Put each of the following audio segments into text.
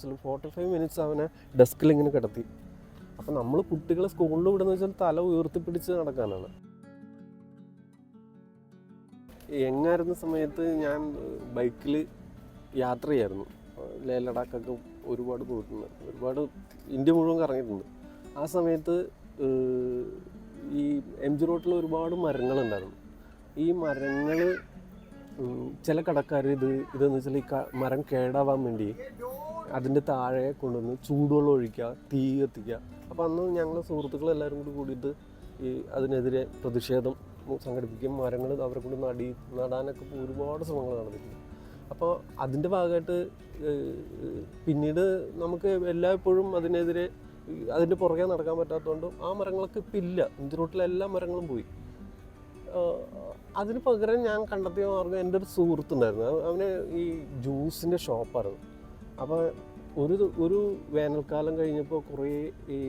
45 minutes അവനെ ഡെസ്കിൽ ഇങ്ങനെ കിടത്തി. അപ്പം നമ്മൾ കുട്ടികളെ സ്കൂളിൽ വിടുന്ന വെച്ചാൽ തല ഉയർത്തിപ്പിടിച്ച് നടക്കാനാണ്. യങ്ങായിരുന്ന സമയത്ത് ഞാൻ ബൈക്കിൽ യാത്ര ചെയ്യായിരുന്നു. ലേ ലഡാക്കൊക്കെ ഒരുപാട് പോയിട്ടുണ്ട്, ഒരുപാട് ഇന്ത്യ മുഴുവൻ കറങ്ങിയിട്ടുണ്ട്. ആ സമയത്ത് ഈ MG റോട്ടിൽ ഒരുപാട് മരങ്ങളുണ്ടായിരുന്നു. ഈ മരങ്ങൾ ചില കടക്കാർ ഇതെന്ന് വെച്ചാൽ ഈ മരം കേടാവാൻ വേണ്ടി അതിൻ്റെ താഴെ കൊണ്ടുവന്ന് ചൂടുവെള്ളം ഒഴിക്കുക, തീ കത്തിക്കുക. അപ്പോൾ അന്ന് ഞങ്ങൾ സുഹൃത്തുക്കളെല്ലാവരും കൂടി കൂടിയിട്ട് ഈ അതിനെതിരെ പ്രതിഷേധം സംഘടിപ്പിക്കും. മരങ്ങൾ അവരെ കൊണ്ട് നടാനൊക്കെ ഒരുപാട് ശ്രമങ്ങൾ നടന്നിട്ടുണ്ട്. അപ്പോൾ അതിൻ്റെ ഭാഗമായിട്ട് പിന്നീട് നമുക്ക് എല്ലായ്പ്പോഴും അതിനെതിരെ അതിൻ്റെ പുറകെ നടക്കാൻ പറ്റാത്തതുകൊണ്ട് ആ മരങ്ങളൊക്കെ ഇപ്പം ഇല്ല. MG റോട്ടിലെ എല്ലാ മരങ്ങളും പോയി. അതിന് പകരം ഞാൻ കണ്ടെത്തിയ മാർഗ്ഗം, എൻ്റെ ഒരു സുഹൃത്തുണ്ടായിരുന്നു. അവന് ഈ ജ്യൂസിൻ്റെ ഷോപ്പായിരുന്നു. അപ്പോൾ ഒരു വേനൽക്കാലം കഴിഞ്ഞപ്പോൾ കുറേ ഈ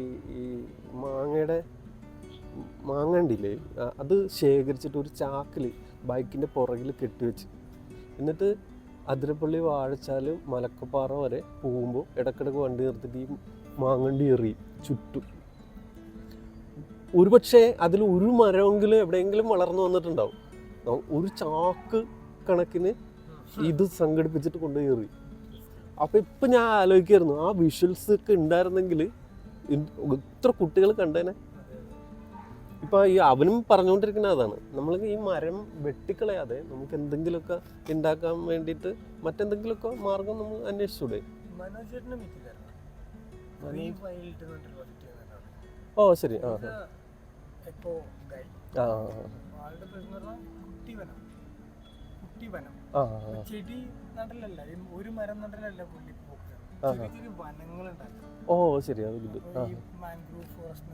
മാങ്ങണ്ടില്ലേ, അത് ശേഖരിച്ചിട്ട് ഒരു ചാക്കിൽ ബൈക്കിൻ്റെ പുറകിൽ കെട്ടിവെച്ച്, എന്നിട്ട് അതിരപ്പള്ളി വാഴച്ചാൽ മലക്കപ്പാറ വരെ പോകുമ്പോൾ ഇടയ്ക്കിടയ്ക്ക് വണ്ടി നിർത്തിയിട്ട് ഈ മാങ്ങണ്ടി എറിയും ചുറ്റും. ഒരുപക്ഷെ അതിൽ ഒരു മരമെങ്കിലും എവിടെയെങ്കിലും വളർന്നു വന്നിട്ടുണ്ടാവും. ഒരു ചാക്ക് കണക്കിന് ഇത് സംഘടിപ്പിച്ചിട്ട് കൊണ്ടുപോയി എറി. അപ്പോൾ ഇപ്പം ഞാൻ ആലോചിക്കായിരുന്നു, ആ വിഷ്വൽസ് ഒക്കെ ഉണ്ടായിരുന്നെങ്കിൽ ഇത്ര കുട്ടികൾ കണ്ടേനെ. ഇപ്പം ഈ അവനും പറഞ്ഞുകൊണ്ടിരിക്കുന്ന അതാണ്, നമ്മൾ ഈ മരം വെട്ടിക്കളയാതെ നമുക്ക് എന്തെങ്കിലുമൊക്കെ ഉണ്ടാക്കാൻ വേണ്ടിയിട്ട് മറ്റെന്തെങ്കിലുമൊക്കെ മാർഗം നമ്മൾ അന്വേഷിച്ചൂടെ? ഓ ശരി. ചെടി നടലല്ല, ഒരു മരം നടലല്ല, ഓ ശരി. അത് മാൻഗ്രൂവ് ഫോറസ്റ്റ്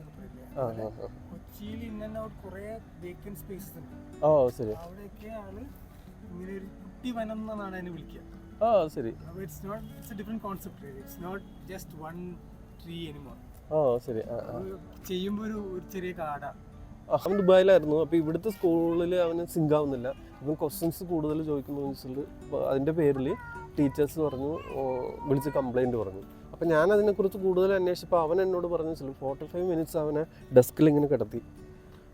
കൊച്ചിയിൽ ഇൻ ആൻഡ് ഔട്ട് കുറെ വേക്കന്റ് സ്പേസസ് ഉണ്ട്. ഓ ശരി. അവിടെയൊക്കെയാണ് ഇങ്ങനെ ഒരു കുട്ടി വനം എന്നാണ് അതിനെ വിളിക്കുക. ഓ ശരി. It's a different concept. It's not just one tree anymore. ഓ ശരി. ചെയ്യുമ്പോൾ ഒരു ചെറിയ കാട. അവൻ ദുബായിലായിരുന്നു. അപ്പോൾ ഇവിടുത്തെ സ്കൂളിൽ അവന് സിങ്ക് ആവുന്നില്ല. ഇവൻ ക്വസ്റ്റ്യൻസ് കൂടുതൽ ചോദിക്കുന്നു വെച്ചാൽ അതിൻ്റെ പേരിൽ ടീച്ചേഴ്സ് പറഞ്ഞു, വിളിച്ച് കംപ്ലയിൻറ്റ് പറഞ്ഞു. അപ്പോൾ ഞാൻ അതിനെക്കുറിച്ച് കൂടുതൽ അന്വേഷിച്ചപ്പോൾ അവൻ എന്നോട് പറഞ്ഞു വെച്ചാൽ 45 മിനിറ്റ്സ് അവനെ ഡെസ്കിൽ ഇങ്ങനെ കിടത്തി.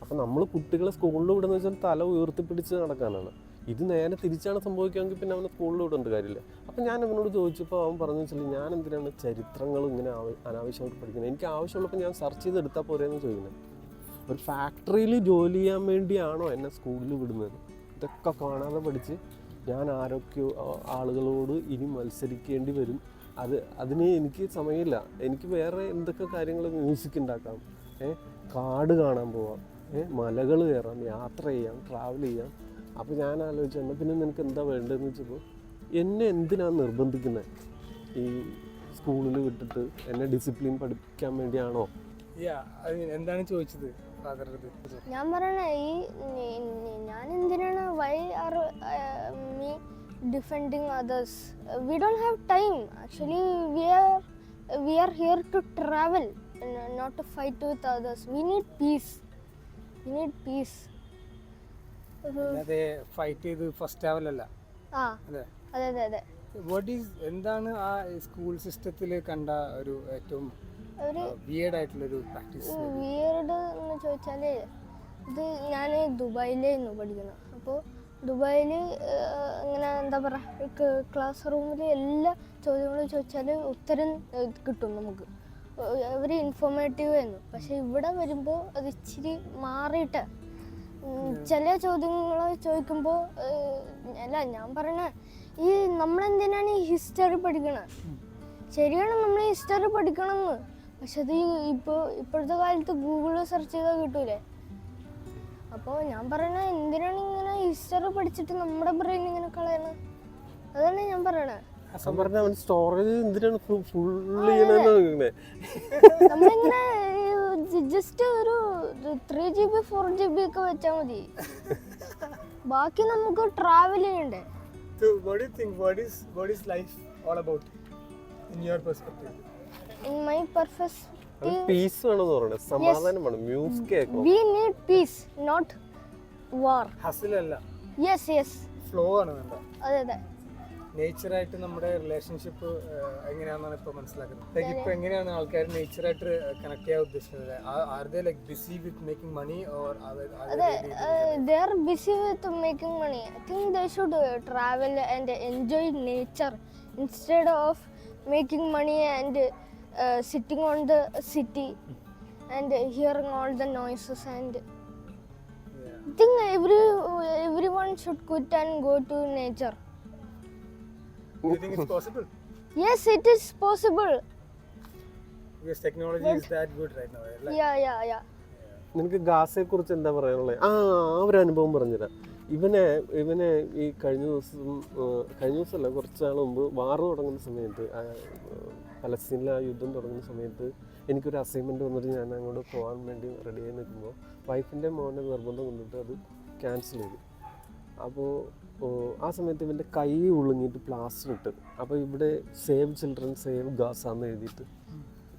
അപ്പോൾ നമ്മൾ കുട്ടികളെ സ്കൂളിൽ വിടുന്ന വെച്ചാൽ തല ഉയർത്തിപ്പിടിച്ച് നടക്കാനാണ്. ഇത് നേരെ തിരിച്ചാണ് സംഭവിക്കുകയെങ്കിൽ പിന്നെ അവനെ സ്കൂളിൽ വിടേണ്ട കാര്യമില്ല. അപ്പോൾ ഞാൻ അവനോട് ചോദിച്ചപ്പോൾ അവൻ പറഞ്ഞു വെച്ചാൽ ഞാൻ എന്തിനാണ് ചരിത്രങ്ങൾ ഇങ്ങനെ അനാവശ്യമായിട്ട് പഠിക്കുന്നത്, എനിക്ക് ആവശ്യമുള്ളപ്പോൾ ഞാൻ സെർച്ച് ചെയ്തെടുത്താൽ പോരെയെന്ന് ചോദിക്കുന്നത്. ഒരു ഫാക്ടറിയിൽ ജോലി ചെയ്യാൻ വേണ്ടിയാണോ എന്നെ സ്കൂളിൽ വിടുന്നത്? ഇതൊക്കെ കാണാതെ പഠിച്ച് ഞാൻ ആരൊക്കെയോ ആളുകളോട് ഇനി മത്സരിക്കേണ്ടി വരും. അതിന് എനിക്ക് സമയമില്ല. എനിക്ക് വേറെ എന്തൊക്കെ കാര്യങ്ങൾ, മ്യൂസിക് ഉണ്ടാക്കാം, കാട് കാണാൻ പോവാം, മലകൾ കയറാം, യാത്ര ചെയ്യാം, ട്രാവൽ ചെയ്യാം. അപ്പോൾ ഞാൻ ആലോചിച്ചു, എന്നാൽ പിന്നെ നിനക്ക് എന്താ വേണ്ടതെന്ന് വെച്ചപ്പോൾ എന്നെ എന്തിനാണ് നിർബന്ധിക്കുന്നത്? ഈ സ്കൂളിൽ വിട്ടിട്ട് എന്നെ ഡിസിപ്ലിൻ പഠിപ്പിക്കാൻ വേണ്ടിയാണോ? എന്താണ് ചോദിച്ചത്? ഞാൻ പറയണ ഞാൻ എന്തിനാണ് why are me defending others? We don't have time. Actually we are here to travel, not to fight with others. We need peace. അതെ, ഫൈറ്റ് ചെയ്ത് ഫസ്റ്റ് ആവലല്ല. അതെ അതെ അതെ. എന്താണ് ആ സ്കൂൾ സിസ്റ്റത്തിൽ കണ്ട ഒരു ഏറ്റവും വിയേർഡ് ആയിട്ടുള്ളൊരു പ്രാക്ടീസ്? വിയേർഡ് എന്ന് ചോദിച്ചാൽ, ഇത് ഞാൻ ദുബായിലായിരുന്നു പഠിക്കുന്നത്. അപ്പോൾ ദുബായിൽ ഇങ്ങനെ എന്താ പറയുക, ക്ലാസ് റൂമിൽ എല്ലാ ചോദ്യങ്ങളും ചോദിച്ചാൽ ഉത്തരം കിട്ടും നമുക്ക്. അവർ ഇൻഫോർമേറ്റീവ് ആയിരുന്നു. പക്ഷെ ഇവിടെ വരുമ്പോൾ അത് ഇച്ചിരി മാറിയിട്ട് ചില ചോദ്യങ്ങൾ ചോദിക്കുമ്പോൾ, അല്ല ഞാൻ പറയണ, ഈ നമ്മളെന്തിനാണ് ഈ ഹിസ്റ്ററി പഠിക്കണത്? ശരിയാണ്, നമ്മൾ ഹിസ്റ്ററി പഠിക്കണമെന്ന്. പക്ഷെ അത് ഇപ്പോഴത്തെ കാലത്ത് ഗൂഗിളിൽ സെർച്ച് ചെയ്താൽ കിട്ടൂലേ. അപ്പോൾ ഞാൻ പറയണ, എന്തിനാണ് ഇങ്ങനെ ഹിസ്റ്ററി പഠിച്ചിട്ട് നമ്മുടെ ബ്രെയിൻ ഇങ്ങനെ കളയണത്? അതാണ് ഞാൻ പറയണത്. നമ്മളിങ്ങനെ ജസ്റ്റ് ഒരു 3GB 4GB ഒക്കെ വെച്ചാൽ മതി. ബാക്കി നമുക്ക് ട്രാവൽ ചെയ്യണ്ടേ. So what do you think? What is life all about in your perspective? In my perspective, peace വേണമെന്ന് പറയണേ, സമാധാനമാണ്, മ്യൂസിക് കേൾക്കണം. We need peace, not war. Hustle അല്ല. Yes. Flow ആണ് വേണ്ട. അതെ അതെ. നേച്ചറായിട്ട് നമ്മുടെ റിലേഷൻഷിപ്പ് എങ്ങനെയാണെന്നാണ് ഇപ്പൊ മനസ്സിലാക്കുന്നത്? ലൈക്ക് ഇപ്പൊ എങ്ങനെയാണ് ആൾക്കാർ നേച്ചറായിട്ട് കണക്ട് ചെയ്യാൻ ഉദ്ദേശിക്കുന്നത്? Are they like busy with making money or they are busy with making money. I think they should travel and enjoy nature instead of making money and sitting on the city and hearing all the noises. And I think everyone should quit and go to nature. Do you think it's possible? Yes, it is possible. Because technology is that good right now, right? Like, Yeah. നിനക്ക് ഗാസയെ കുറിച്ച് എന്താ പറയാനുള്ളത്? ആ ഒരു അനുഭവം പറഞ്ഞുതരാം. ഇവനെ ഈ കഴിഞ്ഞ ദിവസമല്ല, കുറച്ച് നാൾ മുമ്പ് വാർ തുടങ്ങുന്ന സമയത്ത്, പലസ്തീനിലെ ആ യുദ്ധം തുടങ്ങുന്ന സമയത്ത് എനിക്കൊരു അസൈൻമെൻറ്റ് വന്നിട്ട് ഞാൻ അങ്ങോട്ട് പോകാൻ വേണ്ടി റെഡിയായി നിൽക്കുമ്പോൾ വൈഫിൻ്റെ മോനെ നിർബന്ധം കൊണ്ടിട്ട് അത് ക്യാൻസൽ ചെയ്തു. അപ്പോൾ ആ സമയത്ത് ഇവൻ്റെ കൈ ഉളുങ്ങിയിട്ട് പ്ലാസ്റ്റർ ഇട്ട്. അപ്പോൾ ഇവിടെ സേവ് ചിൽഡ്രൻ സേവ് ഗാസ എന്ന് എഴുതിയിട്ട്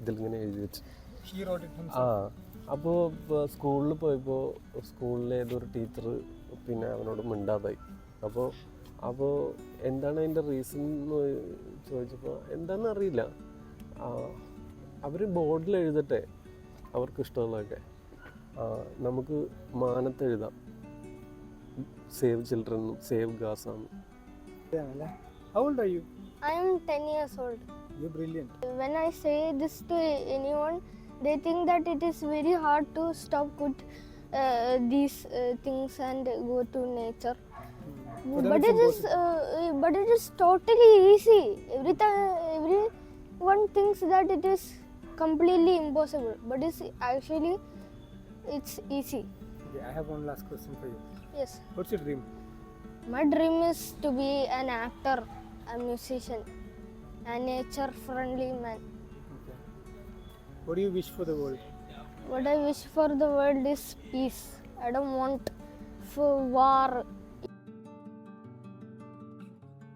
ഇതിലിങ്ങനെ എഴുതി വെച്ചു. he wrote it himself. ആ അപ്പോൾ സ്കൂളിൽ പോയപ്പോൾ സ്കൂളിലെ ഏതൊരു ടീച്ചർ പിന്നെ അവനോട് മിണ്ടാതായി. അപ്പോൾ എന്താണ് അതിൻ്റെ റീസൺ എന്ന് ചോദിച്ചപ്പോൾ എന്താണെന്ന് അറിയില്ല. അവർ ബോർഡിൽ എഴുതട്ടെ അവർക്ക് ഇഷ്ടമുള്ളതൊക്കെ. നമുക്ക് മാനത്ത് എഴുതാം save children save Gaza. How old are you? I am 10 years old. You're brilliant. When I say this to anyone, they think that it is very hard to stop these things and go to nature. But it is totally easy. Everyone thinks that it is completely impossible, but it's easy. Okay, I have one last question for you. Yes. What's your dream? My dream is to be an actor, a musician, a nature-friendly man. Okay. What do you wish for the world? What I wish for the world is peace. I don't want for war